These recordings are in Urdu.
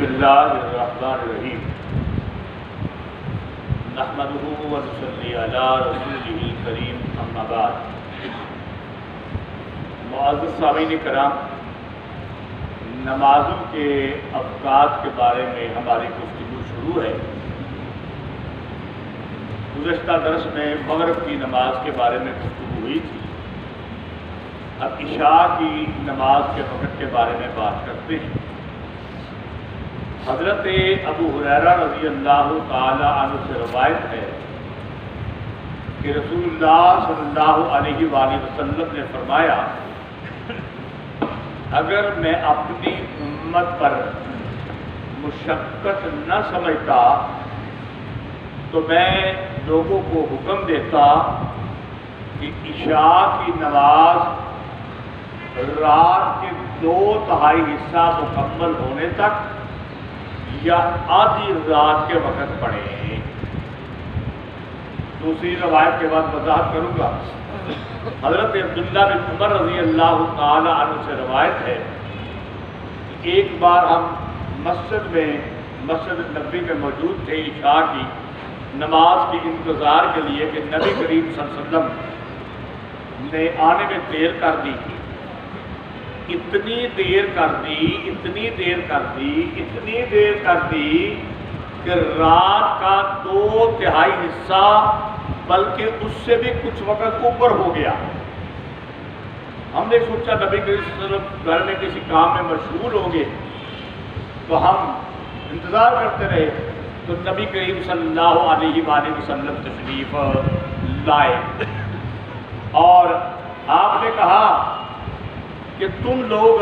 اللہ الرحمن الرحیم نحمدہ و نصلی علی رسولہ الکریم اما بعد۔ معزز سامعین کرام، نمازوں کے اوقات کے بارے میں ہماری گفتگو شروع ہے۔ گزشتہ درس میں مغرب کی نماز کے بارے میں گفتگو ہوئی تھی۔ اب عشاء کی نماز کے وقت کے بارے میں بات کرتے ہیں۔ حضرت ابو ہریرہ رضی اللہ تعالی عنہ سے روایت ہے کہ رسول اللہ صلی اللہ علیہ وآلہ وسلم نے فرمایا، اگر میں اپنی امت پر مشقت نہ سمجھتا تو میں لوگوں کو حکم دیتا کہ عشاء کی نماز رات کے 2/3 حصہ مکمل ہونے تک یا آدھی رات کے وقت پڑھیں۔ دوسری روایت کے بعد وضاحت کروں گا۔ حضرت عبداللہ بن عمر رضی اللہ تعالی عنہ سے روایت ہے کہ ایک بار ہم مسجد نبوی میں موجود تھے عشاء کی نماز کے انتظار کے لیے کہ نبی کریم صلی اللہ علیہ وسلم نے آنے میں دیر کر دی تھی۔ اتنی دیر کر دی کہ رات کا 2/3 حصہ بلکہ اس سے بھی کچھ وقت اوپر ہو گیا۔ ہم نے سوچا نبی کریم صلی اللہ علیہ وسلم گھر میں کسی کام میں مشغول ہوں گے تو ہم انتظار کرتے رہے، تو نبی کریم صلی اللہ علیہ وآلہ وسلم تشریف لائے اور آپ نے کہا کہ تم لوگ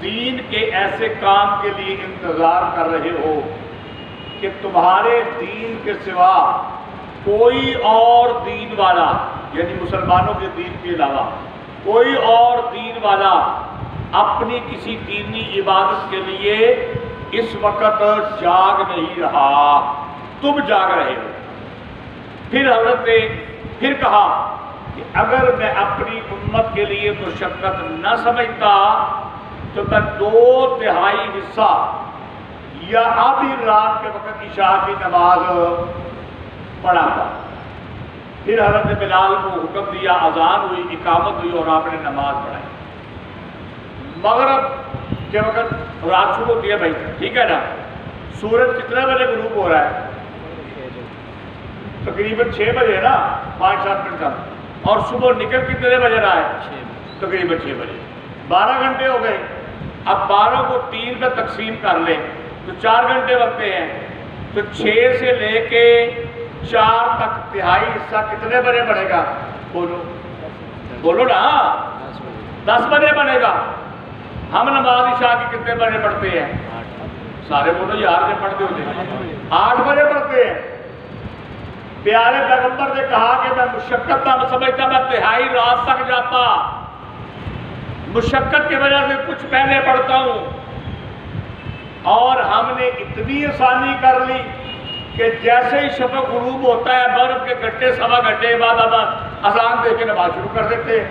دین کے ایسے کام کے لیے انتظار کر رہے ہو کہ تمہارے دین کے سوا کوئی اور دین والا، یعنی مسلمانوں کے دین کے علاوہ کوئی اور دین والا اپنی کسی دینی عبادت کے لیے اس وقت جاگ نہیں رہا، تم جاگ رہے ہو۔ پھر حضرت نے پھر کہا کہ اگر میں اپنی امت کے لیے مشقت نہ سمجھتا تو میں 2/3 حصہ یا آدھی رات کے وقت عشاء کی نماز پڑھاتا۔ پھر حضرت بلال کو حکم دیا، اذان ہوئی، اقامت ہوئی اور آپ نے نماز پڑھائی۔ مغرب کے وقت رات شروع ہوتی ہے بھائی، ٹھیک ہے نا؟ سورج کتنے بجے غروب ہو رہا ہے؟ تقریباً 6 بجے نا، 5-7 منٹ تک۔ اور صبح نکل کتنے بجے رہا ہے؟ تقریباً 6 بجے۔ 12 گھنٹے ہو گئے۔ اب 12 کو 3 میں تقسیم کر لیں تو 4 گھنٹے بنتے ہیں، تو 6 سے لے کے 4 تک 1/3 حصہ کتنے بجے بنے گا؟ بولو نا، 10 بجے بنے گا۔ ہم نماز عشاء کی کتنے بجے پڑھتے ہیں؟ سارے بولو یار سے پڑھتے ہوتے ہیں 8 بجے پڑھتے ہیں۔ پیارے پیغمبر نے کہا کہ میں مشقت نہ سمجھتا، میں 1/3 رات تک جاتا، مشقت کی وجہ سے کچھ پہلے پڑھتا ہوں۔ اور ہم نے اتنی آسانی کر لی کہ جیسے ہی شفق غروب ہوتا ہے مغرب کے گھنٹے 1.25 گھنٹے بعد اذان دے کے نماز شروع کر دیتے ہیں۔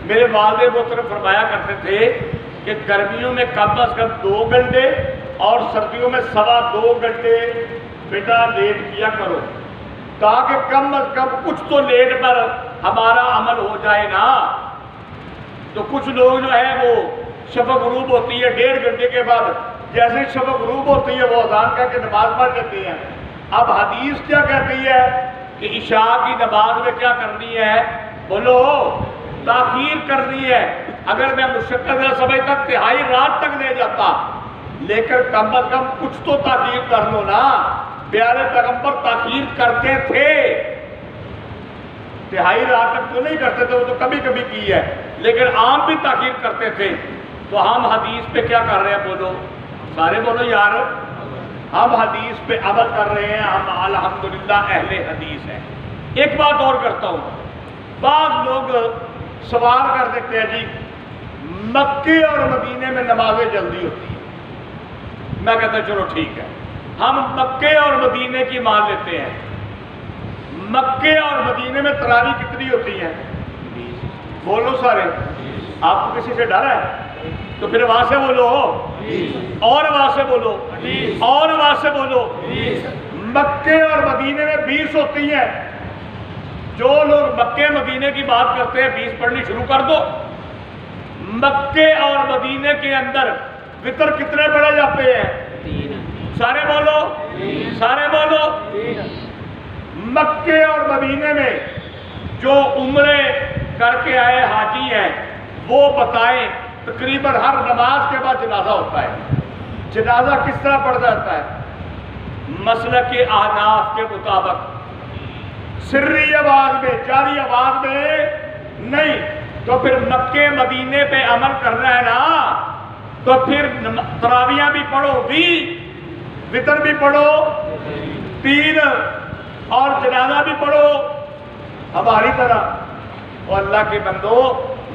میرے والد محترم فرمایا کرتے تھے کہ گرمیوں میں کم از کم 2 گھنٹے اور سردیوں میں 2.25 گھنٹے بیٹا لیٹ کیا کرو، تاکہ کم از کم کچھ تو لیٹ پر ہمارا عمل ہو جائے نا۔ تو کچھ لوگ جو ہے وہ شفق غروب ہوتی ہے 1.5 گھنٹے کے بعد، جیسے شفق غروب ہوتی ہے وہ اذان کر کے نماز پڑھ لیتے ہیں۔ اب حدیث کیا کہتی ہے کہ عشاء کی نماز میں کیا کرنی ہے؟ بولو، تاخیر کرنی ہے۔ اگر میں مشقت نہ سمجھتا 1/3 رات تک لے جاتا، لیکن کم از کم کچھ تو تاخیر کر لو نا۔ پیارے پیغمبر تاخیر کرتے تھے، 1/3 رات تک تو نہیں کرتے تھے، وہ تو کبھی کبھی کی ہے، لیکن عام بھی تاخیر کرتے تھے۔ تو ہم حدیث پہ کیا کر رہے ہیں؟ بولو سارے بولو یار، ہم حدیث پہ عمل کر رہے ہیں، ہم الحمدللہ اہل حدیث ہیں۔ ایک بات اور کرتا ہوں، بعض لوگ سوال کر دیتے ہیں جی مکے اور مدینے میں نمازیں جلدی ہوتی ہیں۔ میں کہتا ہوں چلو ٹھیک ہے، ہم مکے اور مدینے کی مان لیتے ہیں۔ مکے اور مدینے میں تراویح کتنی ہوتی ہیں؟ بولو سارے، آپ کو کسی سے ڈر ہے؟ تو پھر وہاں سے بولو اور آواز سے بولو، اور آواز سے بولو۔ مکے اور مدینے میں 20 ہوتی ہیں۔ جو لوگ مکے مدینے کی بات کرتے ہیں 20 پڑھنی شروع کر دو۔ مکے اور مدینے کے اندر وطر کتنے پڑھے جاتے ہیں؟ سارے بولو، سارے بولو۔ مکے اور مدینے میں جو عمرے کر کے آئے حاجی ہیں وہ بتائیں تقریباً ہر نماز کے بعد جنازہ ہوتا ہے۔ جنازہ کس طرح پڑھا جاتا ہے؟ مسلک احناف کے مطابق سری آواز میں، جاری آواز میں نہیں۔ تو پھر مکے مدینے پہ عمل کرنا ہے نا، تو پھر تراویحاں بھی پڑھو، وطر بھی پڑھو 3 اور جنازہ بھی پڑھو ہماری طرح۔ اور اللہ کے بندو،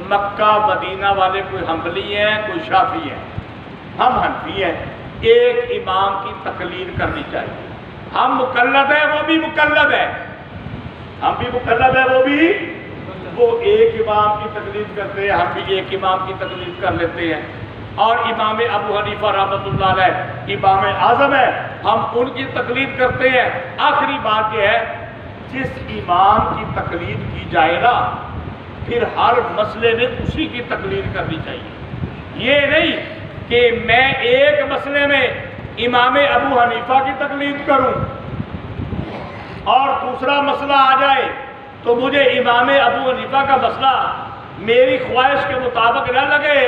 مکہ مدینہ والے کوئی حنبلی ہیں کوئی شافعی ہیں، ہم حنفی ہیں۔ ایک امام کی تقلید کرنی چاہیے۔ ہم مقلد ہیں، وہ بھی مقلد ہے، ہم بھی مقلد ہیں، وہ ایک امام کی تقلید کرتے ہیں، ہم بھی ایک امام کی تقلید کر لیتے ہیں۔ اور امام ابو حنیفہ رحمۃ اللہ علیہ امام اعظم ہے، ہم ان کی تقلید کرتے ہیں۔ آخری بات یہ ہے، جس امام کی تقلید کی جائے نا، پھر ہر مسئلے میں اسی کی تقلید کرنی چاہیے۔ یہ نہیں کہ میں ایک مسئلے میں امام ابو حنیفہ کی تقلید کروں اور دوسرا مسئلہ آ جائے تو مجھے امام ابو حنیفہ کا مسئلہ میری خواہش کے مطابق نہ لگے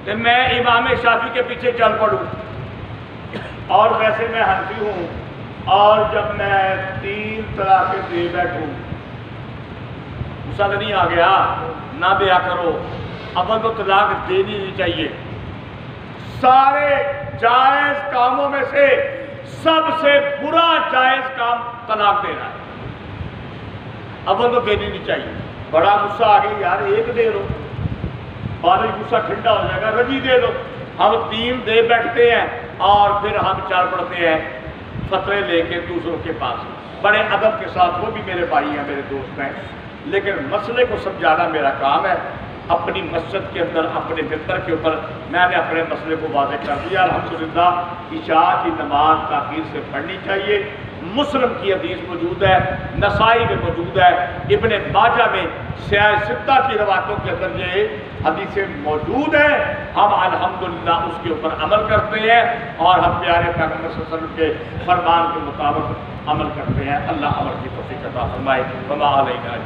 کہ میں امام شافعی کے پیچھے چل پڑوں۔ اور ویسے میں حنفی ہوں، اور جب میں 3 طلاق دے بیٹھوں، غصہ تو نہیں آ گیا؟ نہ دیا کرو، اول تو طلاق دینی نہیں چاہیے۔ سارے جائز کاموں میں سے سب سے برا جائز کام طلاق دینا ہے، اول تو دینی نہیں چاہیے۔ بڑا غصہ آ گیا، یار 1 دے دو، بعد غصہ ٹھنڈا ہو جائے گا، رجی دے دو۔ ہم 3 دے بیٹھتے ہیں اور پھر ہم چل پڑتے ہیں فتوے لے کے دوسروں کے پاس، بڑے ادب کے ساتھ۔ وہ بھی میرے بھائی ہیں، میرے دوست ہیں، لیکن مسئلے کو سمجھانا میرا کام ہے۔ اپنی مسجد کے اندر اپنے ممبر کے اوپر میں نے اپنے مسئلے کو واضح کر دیا۔ الحمدللہ عشاء کی نماز تاخیر سے پڑھنی چاہیے۔ مسلم کی حدیث موجود ہے، نسائی میں موجود ہے، ابن ماجہ میں سیاہ ستہ کی روایتوں کے اندر یہ حدیثیں موجود ہیں۔ ہم الحمدللہ اس کے اوپر عمل کرتے ہیں اور ہم پیارے پیغمبر صلی اللہ علیہ وسلم کے فرمان کے مطابق عمل کرتے ہیں۔ اللہ عمل کی توفیق عطا فرمائے۔ وما علینا